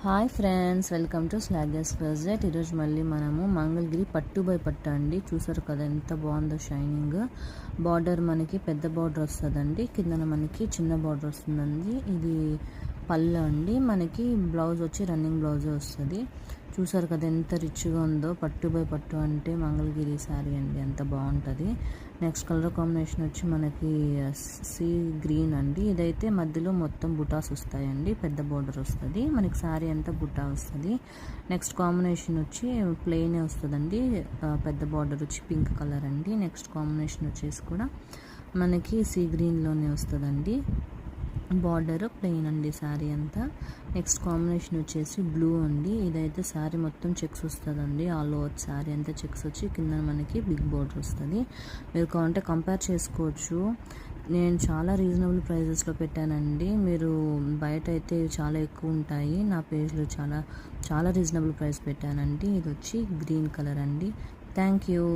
Hi friends, welcome to Slaggers closet. ఈరోజు మళ్ళీ మనము మంగళగిరి పట్టు బై పట్టు అండి. చూసారు కదా ఎంత బాగుందో షైనింగ్. బార్డర్ మనకి పెద్ద బార్డర్ వస్తుందండి, కిందన మనకి చిన్న బార్డర్ వస్తుందండి. ఇది పళ్ళు అండి. మనకి బ్లౌజ్ వచ్చి రన్నింగ్ బ్లౌజే వస్తుంది. చూసారు కదా ఎంత రిచ్గా ఉందో. పట్టు బై పట్టు అంటే మంగళగిరి శారీ అండి, ఎంత బాగుంటుంది. నెక్స్ట్ కలర్ కాంబినేషన్ వచ్చి మనకి సీ గ్రీన్ అండి. ఇదైతే మధ్యలో మొత్తం బుటాస్ వస్తాయండి, పెద్ద బోర్డర్ వస్తుంది. మనకి శారీ అంతా బుటా వస్తుంది. నెక్స్ట్ కాంబినేషన్ వచ్చి ప్లెయినే వస్తుందండి, పెద్ద బార్డర్ వచ్చి పింక్ కలర్ అండి. నెక్స్ట్ కాంబినేషన్ వచ్చేసి కూడా మనకి సీ గ్రీన్లోనే వస్తుందండి. బార్డర్ ప్లెయిన్ అండి శారీ అంతా. నెక్స్ట్ కాంబినేషన్ వచ్చేసి బ్లూ అండి. ఇదైతే శారీ మొత్తం చెక్స్ వస్తుందండి. ఆల్ ఓవర్ శారీ అంతా చెక్స్ వచ్చి కింద మనకి బిగ్ బార్డర్ వస్తుంది. మీరు కావాలంటే కంపేర్ చేసుకోవచ్చు. నేను చాలా రీజనబుల్ ప్రైజెస్లో పెట్టానండి. మీరు బయట అయితే చాలా ఎక్కువ ఉంటాయి, నా పేజ్లో చాలా చాలా రీజనబుల్ ప్రైస్ పెట్టానండి. ఇది వచ్చి గ్రీన్ కలర్ అండి. Thank you.